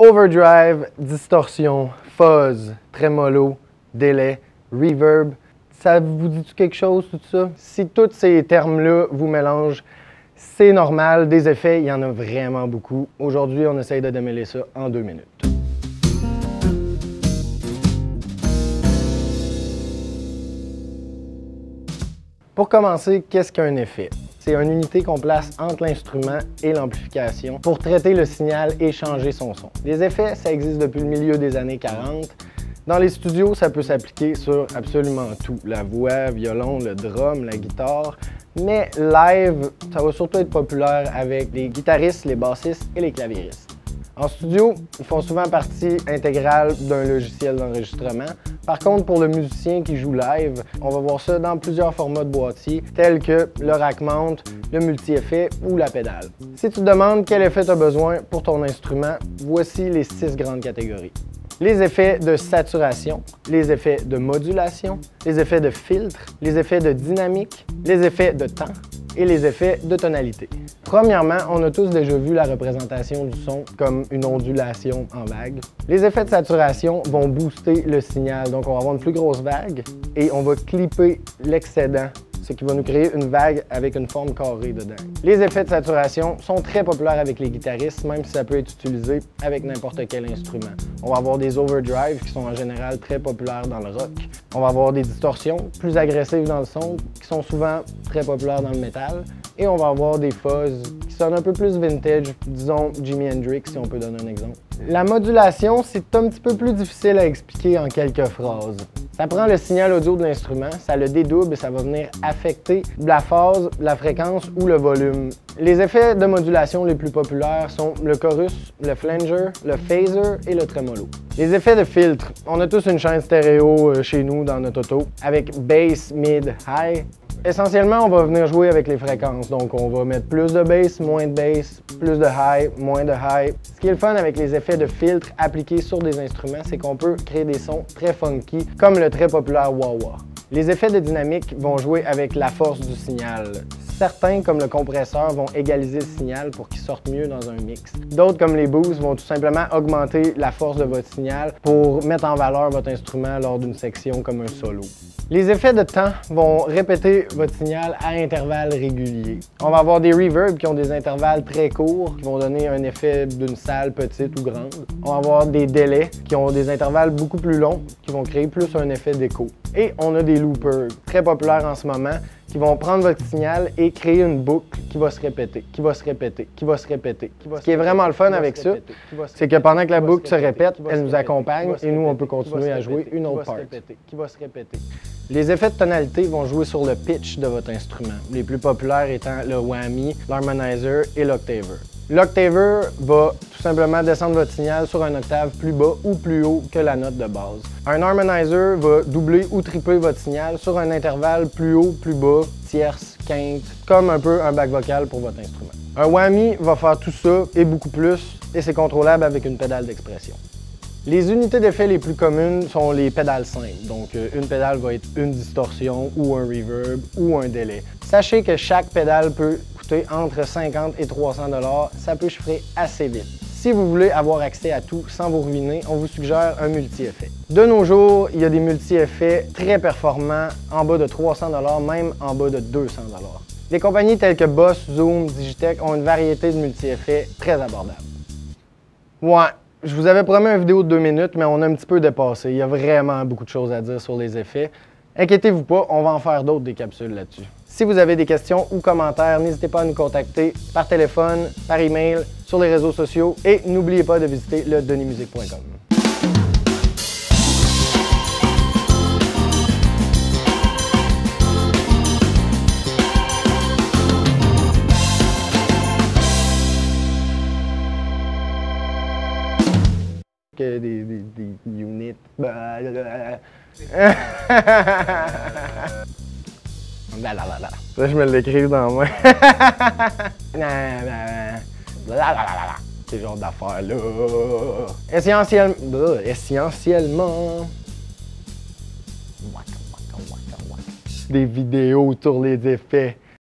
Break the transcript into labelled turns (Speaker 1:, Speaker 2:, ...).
Speaker 1: Overdrive, distorsion, fuzz, tremolo, délai, reverb. Ça vous dit quelque chose, tout ça? Si tous ces termes-là vous mélangent, c'est normal. Des effets, il y en a vraiment beaucoup. Aujourd'hui, on essaye de démêler ça en 2 minutes. Pour commencer, qu'est-ce qu'un effet? C'est une unité qu'on place entre l'instrument et l'amplification pour traiter le signal et changer son son. Les effets, ça existe depuis le milieu des années 40. Dans les studios, ça peut s'appliquer sur absolument tout. La voix, violon, le drum, la guitare. Mais live, ça va surtout être populaire avec les guitaristes, les bassistes et les claviéristes. En studio, ils font souvent partie intégrale d'un logiciel d'enregistrement. Par contre, pour le musicien qui joue live, on va voir ça dans plusieurs formats de boîtier, tels que le rack mount, le multi-effet ou la pédale. Si tu te demandes quel effet tu as besoin pour ton instrument, voici les 6 grandes catégories. Les effets de saturation, les effets de modulation, les effets de filtre, les effets de dynamique, les effets de temps et les effets de tonalité. Premièrement, on a tous déjà vu la représentation du son comme une ondulation en vague. Les effets de saturation vont booster le signal, donc on va avoir une plus grosse vague et on va clipper l'excédent, ce qui va nous créer une vague avec une forme carrée dedans. Les effets de saturation sont très populaires avec les guitaristes, même si ça peut être utilisé avec n'importe quel instrument. On va avoir des overdrive qui sont en général très populaires dans le rock. On va avoir des distorsions plus agressives dans le son qui sont souvent très populaires dans le métal. Et on va avoir des fuzz qui sonnent un peu plus vintage, disons Jimi Hendrix si on peut donner un exemple. La modulation, c'est un petit peu plus difficile à expliquer en quelques phrases. Ça prend le signal audio de l'instrument, ça le dédouble et ça va venir affecter la phase, la fréquence ou le volume. Les effets de modulation les plus populaires sont le chorus, le flanger, le phaser et le tremolo. Les effets de filtre, on a tous une chaîne stéréo chez nous dans notre auto avec bass, mid, high. Essentiellement, on va venir jouer avec les fréquences. Donc, on va mettre plus de bass, moins de bass, plus de high, moins de high. Ce qui est le fun avec les effets de filtre appliqués sur des instruments, c'est qu'on peut créer des sons très funky, comme le très populaire wah-wah. Les effets de dynamique vont jouer avec la force du signal. Certains, comme le compresseur, vont égaliser le signal pour qu'il sorte mieux dans un mix. D'autres, comme les boosts, vont tout simplement augmenter la force de votre signal pour mettre en valeur votre instrument lors d'une section comme un solo. Les effets de temps vont répéter votre signal à intervalles réguliers. On va avoir des reverbs qui ont des intervalles très courts, qui vont donner un effet d'une salle petite ou grande. On va avoir des délais qui ont des intervalles beaucoup plus longs, qui vont créer plus un effet d'écho. Et on a des loopers, très populaires en ce moment, qui vont prendre votre signal et créer une boucle qui va se répéter, qui va se répéter, qui va se répéter. Ce qui est vraiment le fun avec ça, c'est que pendant que la boucle se répète, elle nous accompagne et nous, on peut continuer à jouer une autre part. Les effets de tonalité vont jouer sur le pitch de votre instrument, les plus populaires étant le whammy, l'harmonizer et l'octaver. L'octaver va tout simplement descendre votre signal sur un octave plus bas ou plus haut que la note de base. Un harmonizer va doubler ou tripler votre signal sur un intervalle plus haut, plus bas, tierce, quinte, comme un peu un back vocal pour votre instrument. Un whammy va faire tout ça et beaucoup plus, et c'est contrôlable avec une pédale d'expression. Les unités d'effet les plus communes sont les pédales simples, donc une pédale va être une distorsion ou un reverb ou un délai. Sachez que chaque pédale peut coûter entre 50 et 300 $, ça peut chiffrer assez vite. Si vous voulez avoir accès à tout sans vous ruiner, on vous suggère un multi-effet. De nos jours, il y a des multi-effets très performants en bas de 300 $, même en bas de 200 $. Les compagnies telles que Boss, Zoom, Digitech ont une variété de multi-effets très abordables. Ouais. Je vous avais promis une vidéo de 2 minutes, mais on a un petit peu dépassé. Il y a vraiment beaucoup de choses à dire sur les effets. Inquiétez-vous pas, on va en faire d'autres des capsules là-dessus. Si vous avez des questions ou commentaires, n'hésitez pas à nous contacter par téléphone, par email, sur les réseaux sociaux et n'oubliez pas de visiter le denismusique.com. Des units. Ça, je me l'écris dans la main. Ces genres d'affaires-là. Essentiellement. Des vidéos sur les effets.